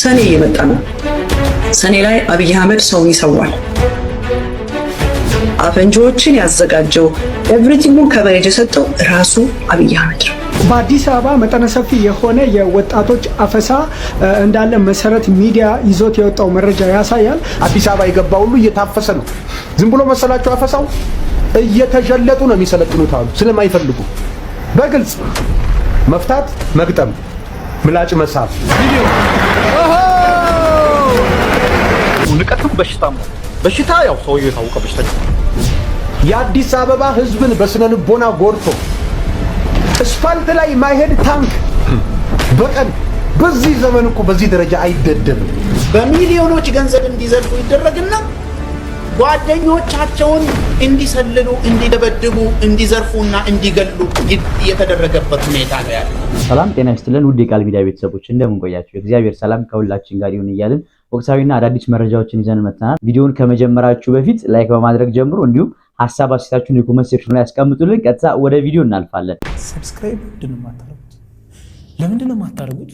ሰኔ እየመጣ ነው። ሰኔ ላይ አብይ አህመድ ሰው ይሰዋል። አፈንጂዎችን ያዘጋጀው ኤቭሪቲንጉን ከቨሬጅ የሰጠው ራሱ አብይ አህመድ ነው። በአዲስ አበባ መጠነ ሰፊ የሆነ የወጣቶች አፈሳ እንዳለ መሰረት ሚዲያ ይዞት የወጣው መረጃ ያሳያል። አዲስ አበባ የገባ ሁሉ እየታፈሰ ነው። ዝም ብሎ መሰላቸው አፈሳው እየተጀለጡ ነው የሚሰለጥኑት አሉ። ስለማይፈልጉ በግልጽ መፍታት፣ መግጠም፣ ምላጭ መሳብ ንቀትም በሽታ ያው ሰውዬው የታወቀ በሽታ። የአዲስ አበባ ህዝብን በስነ ልቦና ጎድቶ አስፋልት ላይ ማይሄድ ታንክ በቀን በዚህ ዘመን እኮ በዚህ ደረጃ አይደደብም። በሚሊዮኖች ገንዘብ እንዲዘርፉ ይደረግና ጓደኞቻቸውን እንዲሰልሉ፣ እንዲደበድቡ፣ እንዲዘርፉና እንዲገሉ የተደረገበት ሁኔታ ነው ያለው። ሰላም ጤና ይስጥልን ውድ የቃል ሚዲያ ቤተሰቦች እንደምን ቆያችሁ? እግዚአብሔር ሰላም ከሁላችን ጋር ይሁን እያልን ወቅታዊና አዳዲስ መረጃዎችን ይዘን መጥተናል። ቪዲዮውን ከመጀመራችሁ በፊት ላይክ በማድረግ ጀምሮ እንዲሁም ሐሳብ አስተያየታችሁን የኮሜንት ሴክሽን ላይ ያስቀምጡልን። ቀጥታ ወደ ቪዲዮ እናልፋለን። ሰብስክራይብ ለምንድን ነው የማታደርጉት?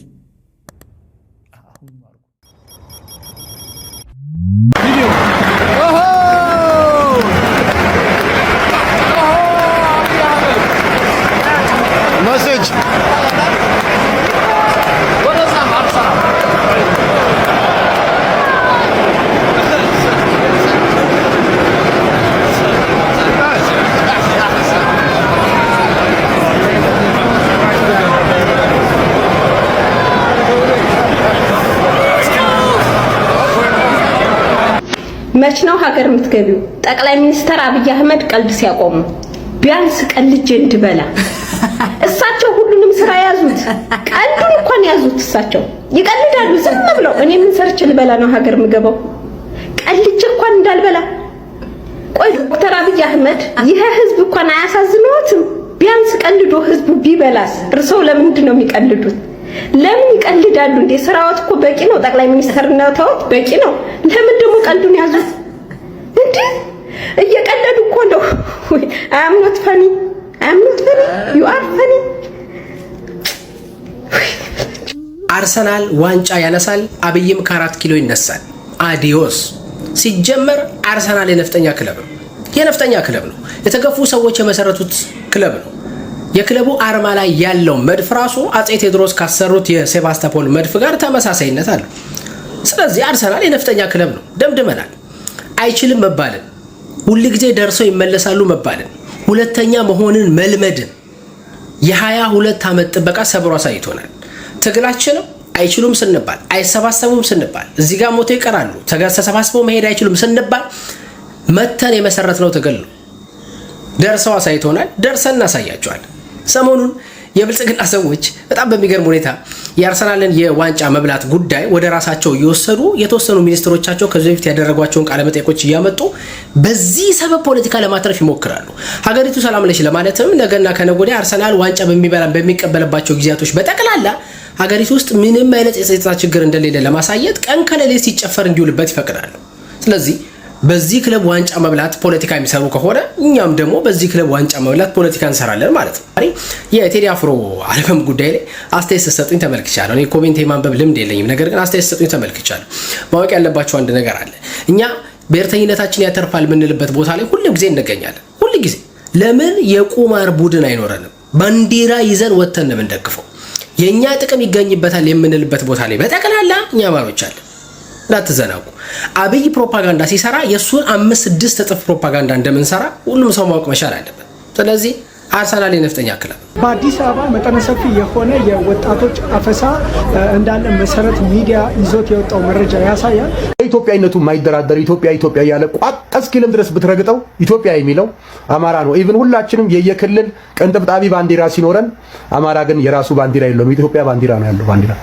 መች ነው ሀገር የምትገቢው? ጠቅላይ ሚኒስትር አብይ አህመድ ቀልድ ሲያቆሙ ቢያንስ ቀልጅ እንድበላ እሳቸው ሁሉንም ስራ ያዙት፣ ቀልዱን እንኳን ያዙት። እሳቸው ይቀልዳሉ ዝም ብለው። እኔ ምን ሰርች ልበላ ነው ሀገር የምገባው? ቀልጅ እንኳን እንዳልበላ። ቆይ ዶክተር አብይ አህመድ ይሄ ህዝብ እንኳን አያሳዝነውትም? ቢያንስ ቀልዶ ህዝቡ ቢበላስ? እርሰው ለምንድን ነው የሚቀልዱት? ለምን ይቀልዳሉ እንዴ? ስራዎት እኮ በቂ ነው። ጠቅላይ ሚኒስትርነትዎ በቂ ነው። ለምን ደግሞ ቀልዱን ያዙት እንዴ? እየቀለዱ እኮ ነው። I'm not funny you are funny። አርሰናል ዋንጫ ያነሳል፣ አብይም ከ4 ኪሎ ይነሳል። አዲዮስ። ሲጀመር አርሰናል የነፍጠኛ ክለብ ነው። የተገፉ ሰዎች የመሰረቱት ክለብ ነው። የክለቡ አርማ ላይ ያለው መድፍ ራሱ አጼ ቴዎድሮስ ካሰሩት የሴባስቶፖል መድፍ ጋር ተመሳሳይነት አለው። ስለዚህ አርሰናል የነፍጠኛ ክለብ ነው። ደምድመናል። አይችልም መባልን፣ ሁሉ ጊዜ ደርሰው ይመለሳሉ መባልን፣ ሁለተኛ መሆንን መልመድን የ22 ዓመት ጥበቃ ሰብሮ አሳይቶናል። ትግላችንም አይችሉም ስንባል፣ አይሰባሰቡም ስንባል፣ እዚህ ጋር ሞቶ ይቀራሉ፣ ተሰባስበው መሄድ አይችሉም ስንባል መተን የመሰረትነው ትግል ነው። ደርሰው አሳይቶናል። ደርሰን እናሳያቸዋለን። ሰሞኑን የብልጽግና ሰዎች በጣም በሚገርም ሁኔታ የአርሰናልን የዋንጫ መብላት ጉዳይ ወደ ራሳቸው እየወሰዱ የተወሰኑ ሚኒስትሮቻቸው ከዚህ በፊት ያደረጓቸውን ቃለ መጠይቆች እያመጡ በዚህ ሰበብ ፖለቲካ ለማትረፍ ይሞክራሉ። ሀገሪቱ ሰላም ነች ለማለትም ነገና ከነገ ወዲያ አርሰናል ዋንጫ በሚቀበልባቸው ጊዜያቶች በጠቅላላ ሀገሪቱ ውስጥ ምንም አይነት የጸጥታ ችግር እንደሌለ ለማሳየት ቀን ከሌሊት ሲጨፈር እንዲውልበት ይፈቅዳሉ። ስለዚህ በዚህ ክለብ ዋንጫ መብላት ፖለቲካ የሚሰሩ ከሆነ እኛም ደግሞ በዚህ ክለብ ዋንጫ መብላት ፖለቲካ እንሰራለን ማለት ነው። የቴዲ አፍሮ አልበም ጉዳይ ላይ አስተያየት ሰጡኝ ተመልክቻለሁ። እኔ ኮሜንት የማንበብ ልምድ የለኝም፣ ነገር ግን አስተያየት ሰጡኝ ተመልክቻለሁ። ማወቅ ያለባቸው አንድ ነገር አለ። እኛ ብሔርተኝነታችን ያተርፋል የምንልበት ቦታ ላይ ሁሉ ጊዜ እንገኛለን። ሁሉ ጊዜ ለምን የቁማር ቡድን አይኖረንም? ባንዲራ ይዘን ወተን ነው የምንደግፈው። የኛ ጥቅም ይገኝበታል የምንልበት ቦታ ላይ በጠቅላላ እኛ ማሮች አለን። እንዳትዘናጉ። አብይ ፕሮፓጋንዳ ሲሰራ የሱን 5-6 እጥፍ ፕሮፓጋንዳ እንደምንሰራ ሁሉም ሰው ማወቅ መቻል አለበት። ስለዚህ አርሰናል የነፍጠኛ ክለብ። በአዲስ አበባ መጠነ ሰፊ የሆነ የወጣቶች አፈሳ እንዳለ መሰረት ሚዲያ ይዞት የወጣው መረጃ ያሳያል። ኢትዮጵያዊነቱ የማይደራደር ኢትዮጵያ ያለ ቋቀስ ኪሎም ድረስ ብትረግጠው ኢትዮጵያ የሚለው አማራ ነው። ኢቭን ሁላችንም የየክልል ቅንጥብጣቢ ባንዲራ ሲኖረን አማራ ግን የራሱ ባንዲራ የለውም። ኢትዮጵያ ባንዲራ ነው ያለው። ባንዲራ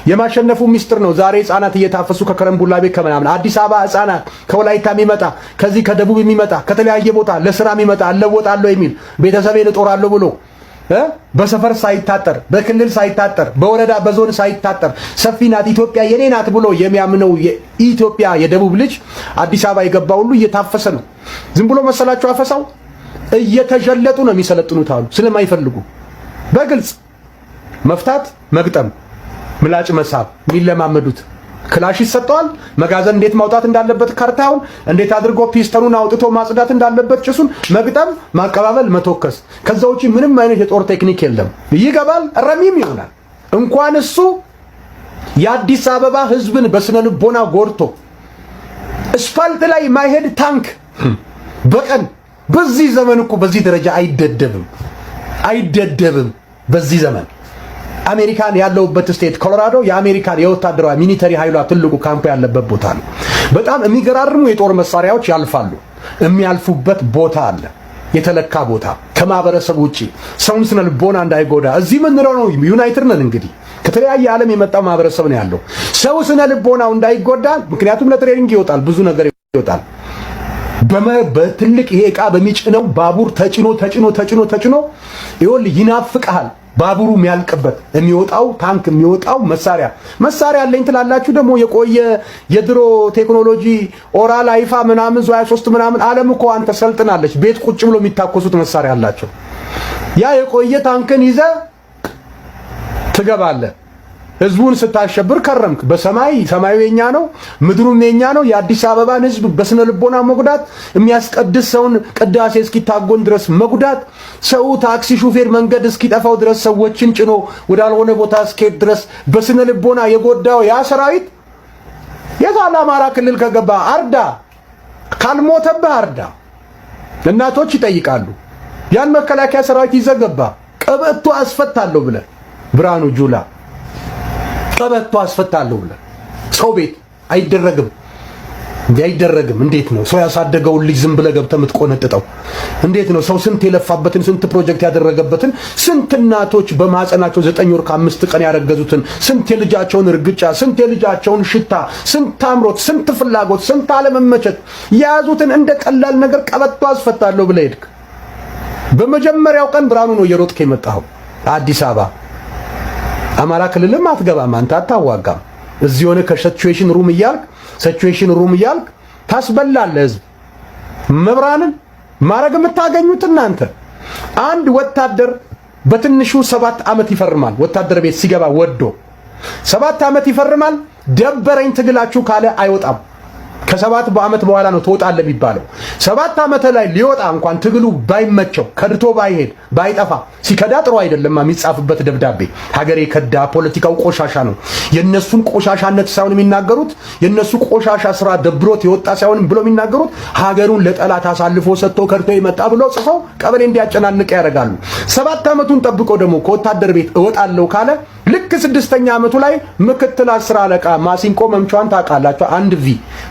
የማሸነፉ ሚስጥር ነው። ዛሬ ህፃናት እየታፈሱ ከከረምቡላ ቤት ከምናምን አዲስ አበባ ህፃናት ከወላይታ የሚመጣ ከዚህ ከደቡብ የሚመጣ ከተለያየ ቦታ ለስራ የሚመጣ አለወጣለሁ የሚል ቤተሰቤን እጦራለሁ ብሎ በሰፈር ሳይታጠር በክልል ሳይታጠር በወረዳ በዞን ሳይታጠር ሰፊ ናት ኢትዮጵያ የኔ ናት ብሎ የሚያምነው የኢትዮጵያ የደቡብ ልጅ አዲስ አበባ የገባ ሁሉ እየታፈሰ ነው። ዝም ብሎ መሰላቸው አፈሳው እየተጀለጡ ነው የሚሰለጥኑት አሉ። ስለማይፈልጉ በግልጽ መፍታት፣ መግጠም፣ ምላጭ መሳብ የሚለማመዱት ክላሽ ይሰጠዋል። መጋዘን እንዴት ማውጣት እንዳለበት ካርታውን፣ እንዴት አድርጎ ፒስተኑን አውጥቶ ማጽዳት እንዳለበት፣ ጭሱን መግጠም፣ ማቀባበል፣ መተኮስ። ከዛ ውጪ ምንም አይነት የጦር ቴክኒክ የለም። ይገባል፣ ረሚም ይሆናል። እንኳን እሱ የአዲስ አበባ ህዝብን በስነ ልቦና ጎድቶ አስፋልት ላይ ማይሄድ ታንክ በቀን በዚህ ዘመን እኮ በዚህ ደረጃ አይደደብም። በዚህ ዘመን አሜሪካን ያለውበት ስቴት ኮሎራዶ የአሜሪካን የወታደራዊ ሚሊተሪ ኃይሏ ትልቁ ካምፕ ያለበት ቦታ ነው። በጣም የሚገራርሙ የጦር መሳሪያዎች ያልፋሉ። የሚያልፉበት ቦታ አለ፣ የተለካ ቦታ ከማህበረሰብ ውጪ ሰውን ስነ ልቦና እንዳይጎዳ። እዚህ ምንለው ነው ዩናይትድ ነን እንግዲህ ከተለያየ ዓለም የመጣ ማህበረሰብ ነው ያለው። ሰው ስነ ልቦናው እንዳይጎዳ፣ ምክንያቱም ለትሬኒንግ ይወጣል፣ ብዙ ነገር ይወጣል። በትልቅ ይሄ ዕቃ በሚጭነው ባቡር ተጭኖ ይኸውልህ ይናፍቅሃል። ባቡሩ የሚያልቅበት የሚወጣው ታንክ የሚወጣው መሳሪያ አለኝ ትላላችሁ። ደግሞ የቆየ የድሮ ቴክኖሎጂ ኦራል አይፋ ምናምን ዙ 23 ምናምን ዓለም እኮ አንተ ሰልጥናለች። ቤት ቁጭ ብሎ የሚታኮሱት መሳሪያ አላቸው። ያ የቆየ ታንክን ይዘ ትገባለህ። ህዝቡን ስታሸብር ከረምክ። ሰማዩ የኛ ነው፣ ምድሩም የኛ ነው። የአዲስ አበባን ህዝብ በስነ ልቦና መጉዳት፣ የሚያስቀድስ ሰውን ቅዳሴ እስኪታጎን ድረስ መጉዳት፣ ሰው ታክሲ ሹፌር መንገድ እስኪጠፋው ድረስ ሰዎችን ጭኖ ወዳልሆነ ቦታ እስኪሄድ ድረስ በስነ ልቦና የጎዳው ያ ሰራዊት የዛላ አማራ ክልል ከገባ አርዳ፣ ካልሞተብህ አርዳ። እናቶች ይጠይቃሉ። ያን መከላከያ ሰራዊት ይዘገባ ቀበቶ አስፈታለሁ ብለህ ብርሃኑ ጁላ ቀበቶ አስፈታለሁ ብለህ ሰው ቤት አይደረግም። እንዴት ነው ሰው ያሳደገውን ልጅ ዝም ብለህ ገብተህ የምትቆነጥጠው? እንዴት ነው ሰው ስንት የለፋበትን ስንት ፕሮጀክት ያደረገበትን ስንት እናቶች በማህፀናቸው 9 ወር ከ5 ቀን ያረገዙትን ስንት የልጃቸውን እርግጫ ስንት የልጃቸውን ሽታ ስንት አምሮት ስንት ፍላጎት ስንት አለመመቸት የያዙትን እንደ ቀላል ነገር ቀበቶ አስፈታለሁ ብለህ ሄድክ። በመጀመሪያው ቀን ብርሃኑ ነው እየሮጥክ የመጣኸው አዲስ አበባ። አማራ ክልልም አትገባም፣ አንተ አታዋጋም። እዚህ ሆነ ከሲቹዌሽን ሩም እያልክ ታስበላለህ ህዝብ። መብራንን ማረግ የምታገኙት እናንተ። አንድ ወታደር በትንሹ 7 ዓመት ይፈርማል። ወታደር ቤት ሲገባ ወዶ 7 ዓመት ይፈርማል። ደበረኝ ትግላችሁ ካለ አይወጣም። ከ7 ዓመት በኋላ ነው ትወጣለህ የሚባለው። 7 ዓመት ላይ ሊወጣ እንኳን ትግሉ ባይመቸው ከድቶ ባይሄድ ባይጠፋ ሲከዳ ጥሩ አይደለም የሚጻፍበት ደብዳቤ። ሀገሬ ከዳ፣ ፖለቲካው ቆሻሻ ነው። የነሱን ቆሻሻነት ሳይሆን የሚናገሩት የነሱ ቆሻሻ ስራ ደብሮት የወጣ ሳይሆን ብሎ የሚናገሩት ሀገሩን ለጠላት አሳልፎ ሰጥቶ ከድቶ ይመጣ ብሎ ጽፈው ቀበሌ እንዲያጨናንቅ ያደርጋሉ። 7 ዓመቱን ጠብቆ ደግሞ ከወታደር ቤት እወጣለሁ ካለ ልክ 6ኛ ዓመቱ ላይ ምክትል 10 አለቃ ማሲንቆ መምቻዋን ታውቃላችሁ። 1 ቪ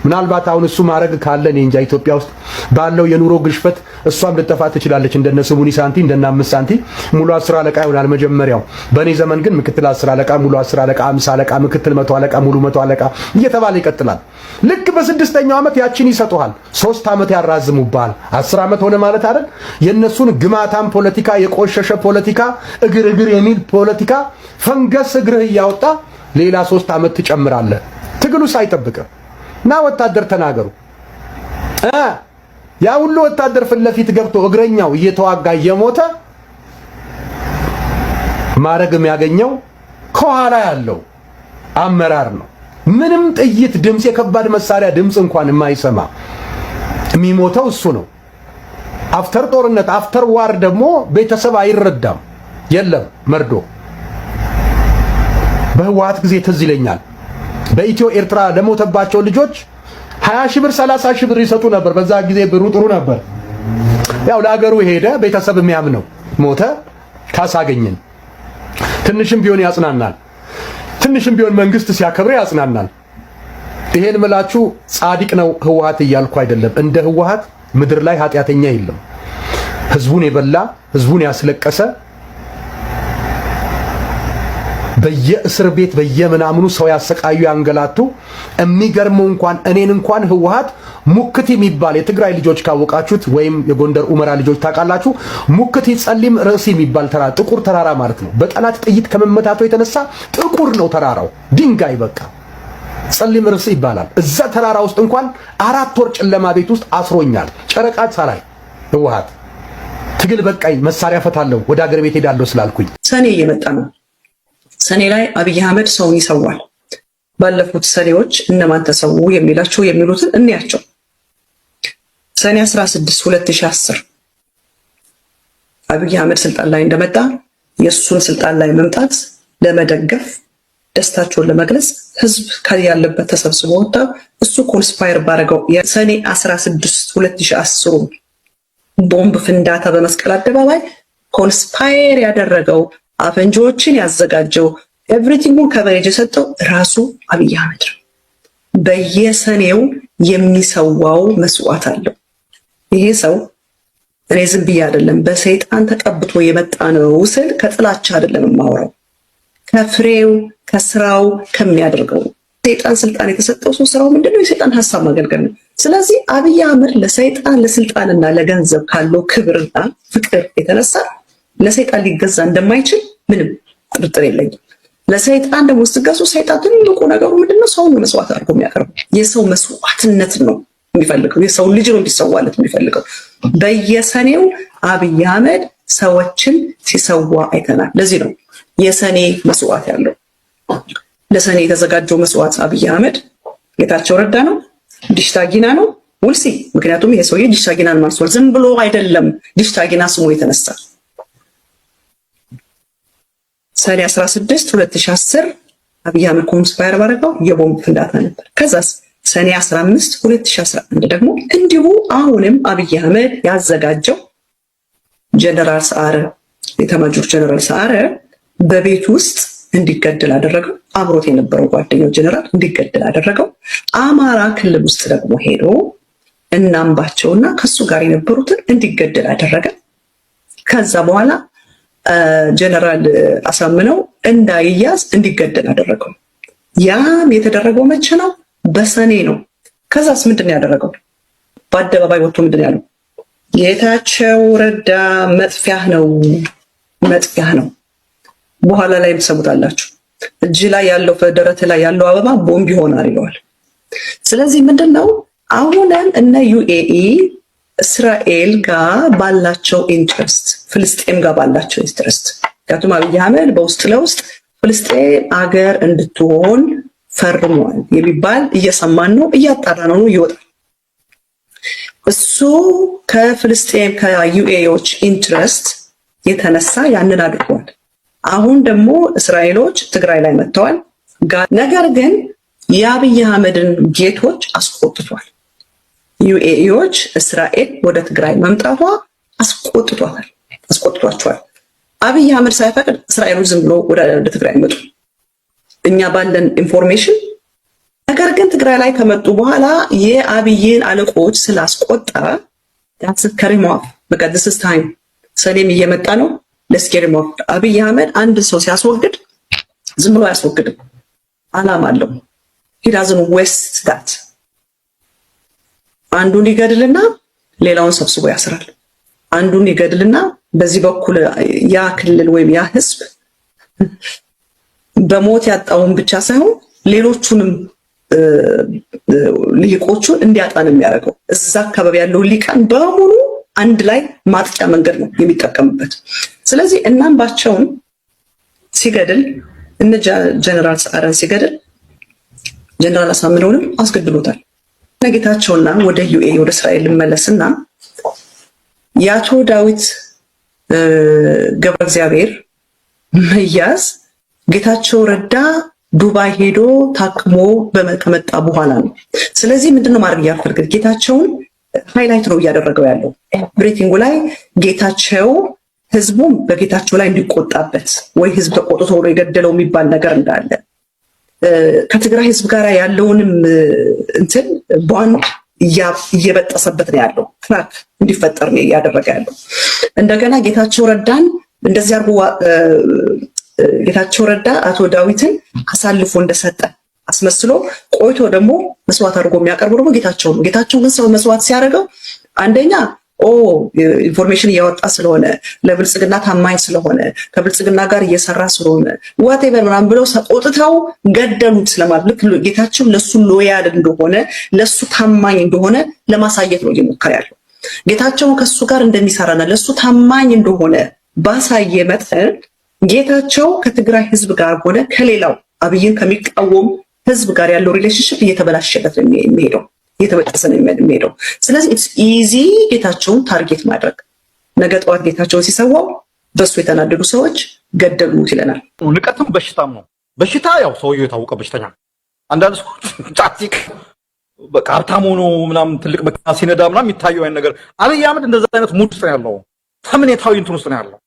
ምናልባት አሁን እሱ ማረግ ካለ እኔ እንጃ ኢትዮጵያ ውስጥ ባለው የኑሮ ግሽፈት እሷም ልጠፋ ትችላለች። እንደነ ስሙኒ ሳንቲ እንደነ 5 ሳንቲ ሙሉ 10 አለቃ ይሆናል መጀመሪያው። በእኔ ዘመን ግን ምክትል 10 አለቃ፣ ሙሉ 10 አለቃ፣ 50 አለቃ፣ ምክትል 100 አለቃ፣ ሙሉ 100 አለቃ እየተባለ ይቀጥላል። ልክ በ6ኛው ዓመት ያቺን ይሰጡሃል። 3 ዓመት ያራዝሙባል። 10 ዓመት ሆነ ማለት አይደል? የነሱን ግማታም ፖለቲካ፣ የቆሸሸ ፖለቲካ፣ እግር የሚል ፖለቲካ ፈንገስ እግርህ እያወጣ ሌላ 3 ዓመት ትጨምራለህ። ትግሉ ሳይጠብቅ እና ወታደር ተናገሩ። ያ ሁሉ ወታደር ፊት ለፊት ገብቶ እግረኛው እየተዋጋ እየሞተ ማረግ የሚያገኘው ከኋላ ያለው አመራር ነው። ምንም ጥይት ድምፅ፣ የከባድ መሳሪያ ድምፅ እንኳን የማይሰማ የሚሞተው እሱ ነው። አፍተር ጦርነት አፍተር ዋር ደግሞ ቤተሰብ አይረዳም። የለም መርዶ። በህወሓት ጊዜ ትዝ ይለኛል በኢትዮ ኤርትራ ለሞተባቸው ልጆች 20 ሺህ ብር 30 ሺህ ብር ይሰጡ ነበር። በዛ ጊዜ ብሩ ጥሩ ነበር። ያው ለሀገሩ ሄደ፣ ቤተሰብ የሚያምነው ሞተ፣ ካሳገኘን ትንሽም ቢሆን ያጽናናል። ትንሽም ቢሆን መንግስት ሲያከብር ያጽናናል። ይሄን ምላችሁ ጻድቅ ነው ህወሓት እያልኩ አይደለም። እንደ ህወሓት ምድር ላይ ኃጢአተኛ የለም። ህዝቡን የበላ ህዝቡን ያስለቀሰ በየእስር ቤት በየምናምኑ ሰው ያሰቃዩ ያንገላቱ። የሚገርመው እኔን እንኳን ህወሓት ሙክት የሚባል የትግራይ ልጆች ካወቃችሁት ወይም የጎንደር ኡመራ ልጆች ታውቃላችሁ። ሙክት ጸሊም ርዕሲ የሚባል ተራራ ጥቁር ተራራ ማለት ነው። በጠላት ጥይት ከመመታቱ የተነሳ ጥቁር ነው ተራራው፣ ድንጋይ በቃ ጸሊም ርዕሲ ይባላል። እዛ ተራራ ውስጥ እንኳን 4 ወር ጨለማ ቤት ውስጥ አስሮኛል። ጨረቃ ሳላይ ህወሓት ትግል በቃኝ መሳሪያ ፈታለሁ ወደ ሀገር ቤት ሄዳለሁ ስላልኩኝ። ሰኔ እየመጣ ነው። ሰኔ ላይ አብይ አህመድ ሰውን ይሰዋል። ባለፉት ሰኔዎች እነማን ተሰዉ የሚላቸው የሚሉትን እንያቸው። ሰኔ 16 2010 አብይ አህመድ ስልጣን ላይ እንደመጣ የሱን ስልጣን ላይ መምጣት ለመደገፍ ደስታቸውን ለመግለጽ ህዝብ ያለበት ተሰብስቦ ወጣ። እሱ ኮንስፓየር ባረገው የሰኔ 16 2010 ቦምብ ፍንዳታ በመስቀል አደባባይ ኮንስፓየር ያደረገው አፈንጂዎችን ያዘጋጀው ኤቭሪቲንጉን ከቨሬጅ የሰጠው ራሱ አብይ አህመድ በየሰኔው የሚሰዋው መስዋዕት አለው። ይሄ ሰው እኔ ዝም ብዬ አይደለም በሰይጣን ተቀብቶ የመጣ ነው ስል ከጥላቻ አይደለም የማወራው፣ ከፍሬው ከስራው ከሚያደርገው። ሰይጣን ስልጣን የተሰጠው ሰው ስራው ምንድነው? የሰይጣን ሐሳብ ማገልገል ነው። ስለዚህ አብይ አህመድ ለሰይጣን ለስልጣንና ለገንዘብ ካለው ክብርና ፍቅር የተነሳ ለሰይጣን ሊገዛ እንደማይችል ምንም ጥርጥር የለኝም። ለሰይጣን ደግሞ ስትገዙ ሰይጣን ትልቁ ነገሩ ምንድነው? ሰውን መስዋዕት አድርጎ የሚያቀርበው የሰው መስዋዕትነት ነው የሚፈልገው። የሰው ልጅ ነው እንዲሰዋለት የሚፈልገው። በየሰኔው አብይ አህመድ ሰዎችን ሲሰዋ አይተናል። ለዚህ ነው የሰኔ መስዋዕት ያለው። ለሰኔ የተዘጋጀው መስዋዕት አብይ አህመድ ጌታቸው ረዳ ነው፣ ዲሽታጊና ነው ውልሲ። ምክንያቱም ይሄ ሰውዬ ዲሽታጊናን ማንሷል። ዝም ብሎ አይደለም ዲሽታጊና ስሙ የተነሳ። ሰኔ 16 2010 አብይ አህመድ ኮንስፓየር ባረገው የቦምብ ፍንዳታ ነበር። ከዛስ ሰኔ 15 2011 ደግሞ እንዲሁ አሁንም አብይ አህመድ ያዘጋጀው ጀነራል ሰዓረ የኤታማዦር ጀነራል ሰዓረ በቤት ውስጥ እንዲገደል አደረገው። አብሮት የነበረው ጓደኛው ጀነራል እንዲገደል አደረገው። አማራ ክልል ውስጥ ደግሞ ሄዶ እናምባቸውና ከሱ ጋር የነበሩትን እንዲገደል አደረገ። ከዛ በኋላ ጀነራል አሳምነው እንዳይያዝ እንዲገደል አደረገው። ያም የተደረገው መቼ ነው? በሰኔ ነው። ከዛስ ምንድን ያደረገው? በአደባባይ ወጥቶ ምንድን ያለው? ጌታቸው ረዳ መጥፊያህ ነው፣ መጥፊያህ ነው። በኋላ ላይ ትሰሙታላችሁ። እጅ ላይ ያለው ደረት ላይ ያለው አበባ ቦምብ ይሆናል ይለዋል። ስለዚህ ምንድነው አሁንም እነ ዩኤኢ እስራኤል ጋር ባላቸው ኢንትረስት፣ ፍልስጤም ጋር ባላቸው ኢንትረስት፣ ምክንያቱም አብይ አህመድ በውስጥ ለውስጥ ፍልስጤም አገር እንድትሆን ፈርሟል የሚባል እየሰማን ነው፣ እያጣራ ነው ይወጣል። እሱ ከፍልስጤም ከዩኤኢዎች ኢንትረስት የተነሳ ያንን አድርጓል። አሁን ደግሞ እስራኤሎች ትግራይ ላይ መጥተዋል። ነገር ግን የአብይ አህመድን ጌቶች አስቆጥቷል። ዩኤኢዎች እስራኤል ወደ ትግራይ መምጣቷ አስቆጥቷቸዋል። አብይ አህመድ ሳይፈቅድ እስራኤሎች ዝም ብሎ ወደ ትግራይ መጡ እኛ ባለን ኢንፎርሜሽን። ነገር ግን ትግራይ ላይ ከመጡ በኋላ የአብይን አለቆች ስላስቆጣ ከሪሞፍ በቃ this is time ሰኔም እየመጣ ነው ለስኬሪሞፍ። አብይ አህመድ አንድ ሰው ሲያስወግድ ዝም ብሎ አያስወግድም፣ አላማ አለው። he doesn't waste that። አንዱን ይገድልና ሌላውን ሰብስቦ ያስራል። አንዱን ይገድልና በዚህ በኩል ያ ክልል ወይም ያ ህዝብ በሞት ያጣውን ብቻ ሳይሆን ሌሎቹንም ሊቆቹን እንዲያጣን የሚያደርገው እዛ አካባቢ ያለው ሊቃን በሙሉ አንድ ላይ ማጥቂያ መንገድ ነው የሚጠቀምበት። ስለዚህ እናምባቸውን ሲገድል እነ ጀነራል ሰዓረን ሲገድል ጀነራል አሳምነውንም አስገድሎታል። ነጌታቸውና ወደ ዩኤ ወደ እስራኤል ልመለስና የአቶ ዳዊት ገብረ እግዚአብሔር መያዝ ጌታቸው ረዳ ዱባይ ሄዶ ታክሞ ከመጣ በኋላ ነው። ስለዚህ ምንድነው ማድረግ ያፈልግ? ጌታቸውን ሃይላይት ነው እያደረገው ያለው ኤቭሪቲንግ ላይ ጌታቸው ህዝቡም በጌታቸው ላይ እንዲቆጣበት ወይ ህዝብ ተቆጥቶ ነው የገደለው የሚባል ነገር እንዳለ ከትግራይ ህዝብ ጋር ያለውንም እንትን ቦንድ እየበጠሰበት ነው ያለው። ክራክ እንዲፈጠር ነው እያደረገ ያለው። እንደገና ጌታቸው ረዳን እንደዚህ አርጎ ጌታቸው ረዳ አቶ ዳዊትን አሳልፎ እንደሰጠ አስመስሎ ቆይቶ ደግሞ መስዋዕት አድርጎ የሚያቀርበው ደግሞ ጌታቸው ነው። ጌታቸው ግን ሰው መስዋዕት ሲያደርገው አንደኛ ኢንፎርሜሽን እያወጣ ስለሆነ ለብልጽግና ታማኝ ስለሆነ ከብልጽግና ጋር እየሰራ ስለሆነ ዋቴቨር ምናምን ብለው ተቆጥተው ገደሉት ስለማለት ልክ ጌታቸው ለሱ ሎያል እንደሆነ ለሱ ታማኝ እንደሆነ ለማሳየት ነው እየሞከረ ያለው። ጌታቸው ከሱ ጋር እንደሚሰራና ለሱ ታማኝ እንደሆነ ባሳየ መጠን ጌታቸው ከትግራይ ህዝብ ጋር ሆነ ከሌላው አብይን ከሚቃወም ህዝብ ጋር ያለው ሪሌሽንሽፕ እየተበላሸበት ነው የሚሄደው፣ እየተበጠሰ ነው የሚሄደው። ስለዚህ ኢትስ ኢዚ ጌታቸውን ታርጌት ማድረግ። ነገ ጠዋት ጌታቸውን ሲሰዋው በሱ የተናደዱ ሰዎች ገደሉት ይለናል። ንቀትም በሽታም ነው። በሽታ ያው ሰውየው የታወቀ በሽተኛ። አንዳንድ ሰዎች ጫቲክ በቃ ሀብታም ሆኖ ምናምን ትልቅ መኪና ሲነዳ ምናምን የሚታየው አይነት ነገር። አብይ አህመድ እንደዛ አይነት ሙድ ውስጥ ነው ያለው፣ ተምኔታዊ እንትን ውስጥ ነው ያለው።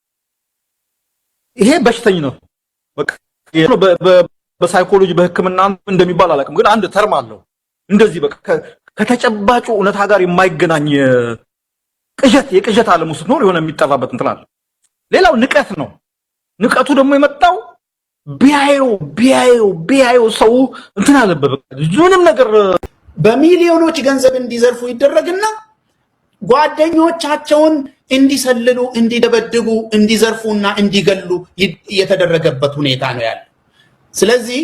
ይሄ በሽተኝነት በቃ በሳይኮሎጂ በሕክምና እንደሚባል አላውቅም፣ ግን አንድ ተርም አለው እንደዚህ በቃ ከተጨባጩ እውነታ ጋር የማይገናኝ የቅዠት ዓለም ውስጥ ነው የሆነ የሚጠራበት እንትን አለ። ሌላው ንቀት ነው። ንቀቱ ደግሞ የመጣው ቢያየው ሰው እንትን አለበት ምንም ነገር በሚሊዮኖች ገንዘብ እንዲዘርፉ ይደረግና ጓደኞቻቸውን እንዲሰልሉ፣ እንዲደበድቡ፣ እንዲዘርፉና እንዲገሉ የተደረገበት ሁኔታ ነው ያለው። ስለዚህ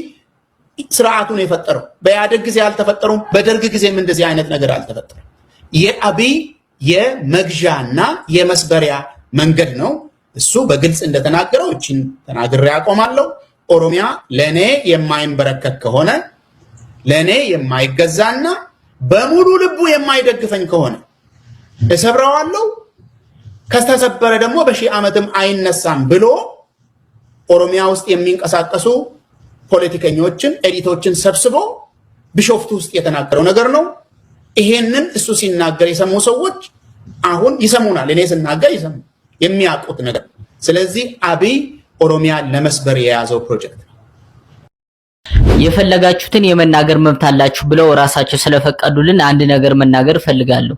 ስርዓቱን የፈጠረው በኢህአዴግ ጊዜ አልተፈጠረም፣ በደርግ ጊዜም እንደዚህ አይነት ነገር አልተፈጠረም። የአብይ የመግዣና የመስበሪያ መንገድ ነው። እሱ በግልጽ እንደተናገረው እቺን ተናግሬ ያቆማለሁ። ኦሮሚያ ለኔ የማይንበረከክ ከሆነ ለኔ የማይገዛና በሙሉ ልቡ የማይደግፈኝ ከሆነ እሰብረዋለሁ፣ ከተሰበረ ደግሞ በሺህ ዓመትም አይነሳም ብሎ ኦሮሚያ ውስጥ የሚንቀሳቀሱ ፖለቲከኞችን ኤዲቶችን ሰብስቦ ቢሾፍቱ ውስጥ የተናገረው ነገር ነው። ይሄንን እሱ ሲናገር የሰሙ ሰዎች አሁን ይሰሙናል። እኔ ስናገር ይሰሙ የሚያውቁት ነገር። ስለዚህ አብይ ኦሮሚያን ለመስበር የያዘው ፕሮጀክት ነው። የፈለጋችሁትን የመናገር መብት አላችሁ ብለው ራሳቸው ስለፈቀዱልን አንድ ነገር መናገር እፈልጋለሁ።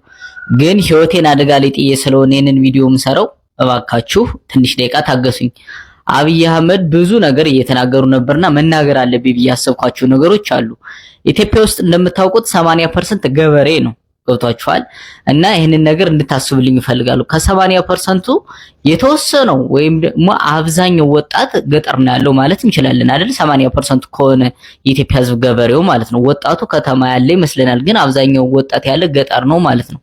ግን ህይወቴን አደጋ ላይ ጥዬ ስለሆነ ይሄንን ቪዲዮ የምሰራው እባካችሁ ትንሽ ደቂቃ ታገሱኝ። አብይ አህመድ ብዙ ነገር እየተናገሩ ነበርና መናገር አለብኝ ብዬ ያሰብኳቸው ነገሮች አሉ። ኢትዮጵያ ውስጥ እንደምታውቁት 80% ገበሬ ነው። ገብቷችኋል? እና ይሄንን ነገር እንድታስቡልኝ ይፈልጋሉ። ከ80%ቱ የተወሰነው ወይም ደግሞ አብዛኛው ወጣት ገጠር ነው ያለው ማለት እንችላለን አይደል? 80% ከሆነ የኢትዮጵያ ህዝብ ገበሬው ማለት ነው። ወጣቱ ከተማ ያለ ይመስለናል፣ ግን አብዛኛው ወጣት ያለ ገጠር ነው ማለት ነው።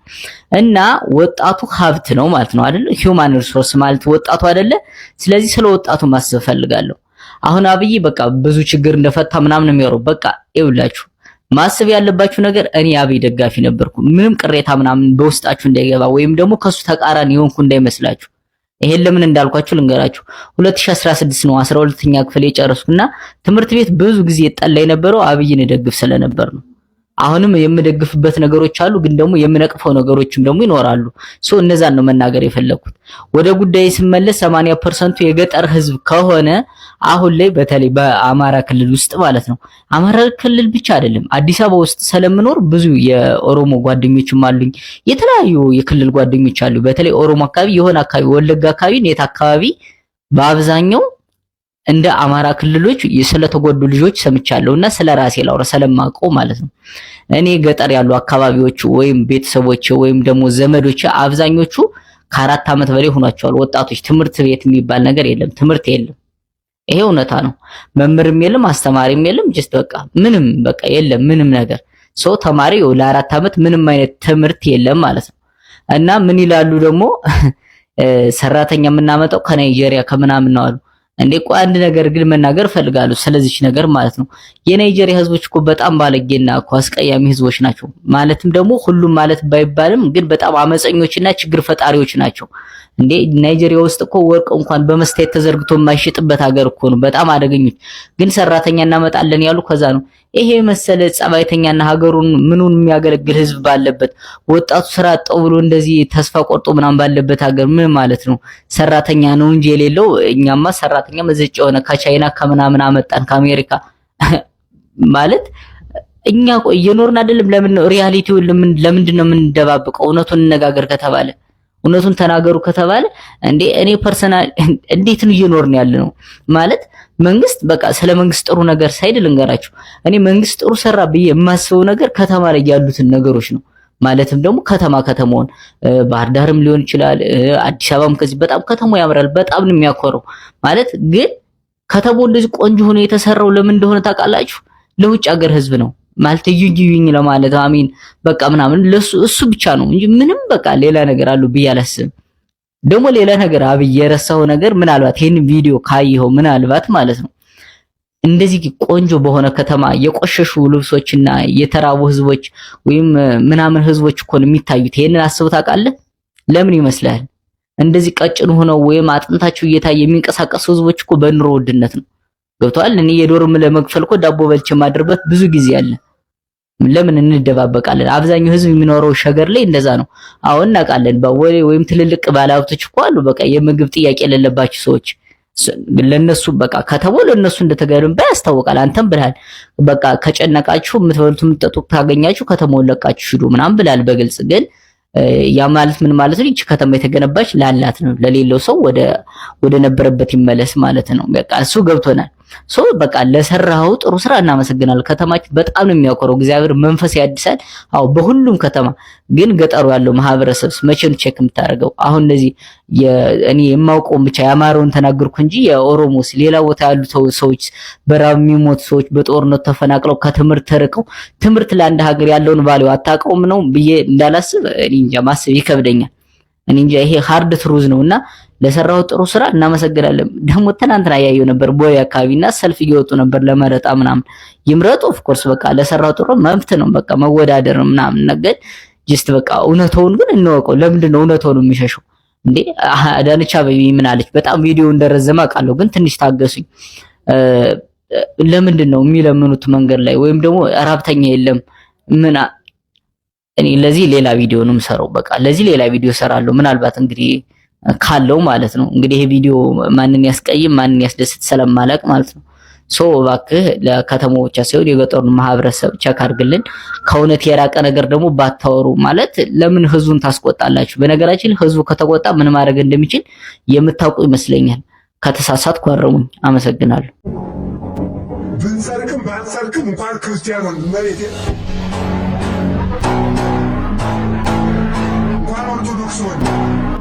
እና ወጣቱ ሀብት ነው ማለት ነው አይደል? ሂውማን ሪሶርስ ማለት ወጣቱ አይደለ? ስለዚህ ስለ ወጣቱ ማሰብ ፈልጋለሁ። አሁን አብይ በቃ ብዙ ችግር እንደፈታ ምናምን ነው የሚያወራው። በቃ ይኸውላችሁ ማሰብ ያለባችሁ ነገር እኔ አብይ ደጋፊ ነበርኩ። ምንም ቅሬታ ምናምን በውስጣችሁ እንዳይገባ ወይም ደግሞ ከሱ ተቃራኒ የሆንኩ እንዳይመስላችሁ። ይሄን ለምን እንዳልኳችሁ ልንገራችሁ። 2016 ነው 12ኛ ክፍል የጨረስኩና ትምህርት ቤት ብዙ ጊዜ ጠላ የነበረው አብይን ደግፍ ስለነበር ነው። አሁንም የምደግፍበት ነገሮች አሉ፣ ግን ደግሞ የምነቅፈው ነገሮችም ደግሞ ይኖራሉ። እነዛን ነው መናገር የፈለኩት። ወደ ጉዳይ ስመለስ 80% የገጠር ህዝብ ከሆነ አሁን ላይ በተለይ በአማራ ክልል ውስጥ ማለት ነው። አማራ ክልል ብቻ አይደለም፣ አዲስ አበባ ውስጥ ስለምኖር ብዙ የኦሮሞ ጓደኞችም አሉኝ፣ የተለያዩ የክልል ጓደኞች አሉ። በተለይ ኦሮሞ አካባቢ የሆነ አካባቢ ወለጋ አካባቢ ኔት አካባቢ በአብዛኛው እንደ አማራ ክልሎች ስለተጎዱ ልጆች ሰምቻለሁና ስለራሴ ላውራ ስለማውቀው ማለት ነው። እኔ ገጠር ያሉ አካባቢዎች ወይም ቤተሰቦች ወይም ደግሞ ዘመዶች አብዛኞቹ ከ4 ዓመት በላይ ሆኗቸዋል። ወጣቶች ትምህርት ቤት የሚባል ነገር የለም፣ ትምህርት የለም። ይሄ እውነታ ነው። መምህርም የለም፣ አስተማሪም የለም። ጀስት በቃ ምንም በቃ የለም ምንም ነገር። ተማሪው ለ4 ዓመት ምንም አይነት ትምህርት የለም ማለት ነው። እና ምን ይላሉ ደግሞ ሰራተኛ የምናመጣው ከናይጄሪያ ከምናምን ነው አሉ። እንዴ ቆይ አንድ ነገር ግን መናገር ፈልጋለሁ ስለዚህ ነገር ማለት ነው። የናይጄሪያ ህዝቦች እኮ በጣም ባለጌና እኮ አስቀያሚ ህዝቦች ናቸው። ማለትም ደግሞ ሁሉም ማለት ባይባልም ግን በጣም አመፀኞችና ችግር ፈጣሪዎች ናቸው። እንዴ ናይጄሪያ ውስጥ እኮ ወርቅ እንኳን በመስታየት ተዘርግቶ የማይሸጥበት ሀገር እኮ ነው። በጣም አደገኞች። ግን ሰራተኛ እናመጣለን ያሉ ከዛ ነው። ይሄ መሰለ ጸባይተኛና ሀገሩን ምኑን የሚያገለግል ህዝብ ባለበት ወጣቱ ስራ አጣው ብሎ እንደዚህ ተስፋ ቆርጦ ምናምን ባለበት ሀገር ምን ማለት ነው? ሰራተኛ ነው እንጂ የሌለው። እኛማ ሰራተኛ መዘጭ የሆነ ከቻይና ከምናምን አመጣን ከአሜሪካ ማለት እኛ እየኖርን አይደለም። ለምን ነው ሪያሊቲው ለምንድን ነው የምንደባብቀው? እውነቱን እንነጋገር ከተባለ እውነቱን ተናገሩ ከተባለ እንዴ እኔ ፐርሰናል እንዴት ነው እየኖርን ያለነው? ማለት መንግስት በቃ ስለ መንግስት ጥሩ ነገር ሳይድ ልንገራችሁ። እኔ መንግስት ጥሩ ሰራ ብዬ የማስበው ነገር ከተማ ላይ ያሉትን ነገሮች ነው። ማለትም ደግሞ ከተማውን ባህር ዳርም ሊሆን ይችላል፣ አዲስ አበባም ከዚህ በጣም ከተማው ያምራል፣ በጣም ነው የሚያኮረው። ማለት ግን ከተማው እንደዚህ ቆንጆ ሆኖ የተሰራው ለምን እንደሆነ ታውቃላችሁ? ለውጭ ሀገር ህዝብ ነው። ማለት ይዩኝ ለማለት አሚን በቃ ምናምን እሱ ብቻ ነው እንጂ ምንም በቃ ሌላ ነገር አሉ ብዬ አላስብም። ደግሞ ሌላ ነገር አብይ የረሳው ነገር ምናልባት ይሄን ቪዲዮ ካየኸው ምናልባት ማለት ነው እንደዚህ ቆንጆ በሆነ ከተማ የቆሸሹ ልብሶችና የተራቡ ህዝቦች ወይም ምናምን ህዝቦች እኮ ነው የሚታዩት። ይሄንን አስበው ታውቃለህ? ለምን ይመስላል? እንደዚህ ቀጭን ሆነው ወይም አጥንታቸው እየታየ የሚንቀሳቀሱ ህዝቦች እኮ በኑሮ ውድነት ነው። ገብቷል? እኔ የዶርም ለመክፈል እኮ ዳቦ በልቼ ማድርበት ብዙ ጊዜ አለ። ለምን እንደባበቃለን? አብዛኛው ህዝብ የሚኖረው ሸገር ላይ እንደዛ ነው። አሁን እናውቃለን። ወይም ትልልቅ ባለሀብቶች እኮ አሉ። በቃ የምግብ ጥያቄ የሌለባቸው ሰዎች ለነሱ በቃ ከተቦ ለነሱ እንደተገረም ያስታውቃል። አንተም ብለሃል በቃ ከጨነቃችሁ የምትበሉት የምትጠጡት ታገኛችሁ ከተማውን ለቃችሁ ሂዱ ምናምን ብለሃል በግልጽ። ግን ያ ማለት ምን ማለት ነው? እቺ ከተማ የተገነባች ላላት ነው። ለሌለው ሰው ወደ ነበረበት ይመለስ ማለት ነው። በቃ እሱ ገብቶናል። በቃ ለሰራው ጥሩ ስራ እናመሰግናለን። ከተማችን በጣም ነው የሚያኮረው። እግዚአብሔር መንፈስ ያድሳል። አዎ በሁሉም ከተማ ግን ገጠሩ ያለው ማህበረሰብስ መቼ ነው ቼክ የምታደርገው? አሁን እነዚህ እኔ የማውቀው ብቻ ያማረውን ተናገርኩ እንጂ የኦሮሞስ ሌላ ቦታ ያሉ ሰዎች በራብ የሚሞቱ ሰዎች በጦርነት ተፈናቅለው ከትምህርት ተርቀው ትምህርት ለአንድ ሀገር ያለውን ቫልዩ አታውቀውም ነው ብዬ እንዳላስብ እኔ እንጃ ማሰብ ይከብደኛል። እኔ እንጃ ይሄ ሃርድ ትሩዝ ነውና ለሰራው ጥሩ ስራ እናመሰግናለን። ደግሞ ትናንትና ያየው ነበር ቦሌ አካባቢና ሰልፍ እየወጡ ነበር ለመረጣ ምናምን ይምረጡ። ኦፍ ኮርስ በቃ ለሰራው ጥሩ መብት ነው በቃ መወዳደር ምናምን ነገር ጀስት በቃ እውነታውን ግን እንወቀው። ለምንድን ነው እውነታውን የሚሸሸው እንዴ? አዳነች አቤቤ ምን አለች? በጣም ቪዲዮ እንደረዘመ አውቃለሁ ግን ትንሽ ታገሱኝ። ለምንድን ነው የሚለምኑት መንገድ ላይ ወይም ደግሞ ራብተኛ የለም ምን እኔ ለዚህ ሌላ ቪዲዮ ነው የምሰራው። በቃ ለዚህ ሌላ ቪዲዮ እሰራለሁ ምናልባት እንግዲህ ካለው ማለት ነው። እንግዲህ ይሄ ቪዲዮ ማንን ያስቀይም ማንን ያስደስት ስለማላቅ ማለት ነው። እባክህ ለከተማው ብቻ ሳይሆን የገጠሩን ማህበረሰብ ቸክ አድርግልን። ከእውነት የራቀ ነገር ደግሞ ባታወሩ ማለት ለምን ህዝቡን ታስቆጣላችሁ? በነገራችን ህዝቡ ከተቆጣ ምን ማድረግ እንደሚችል የምታውቁ ይመስለኛል። ከተሳሳትኩ አርሙኝ። አመሰግናለሁ። ብንሰርቅም ባንሰርቅም እንኳን ክርስቲያን መሬት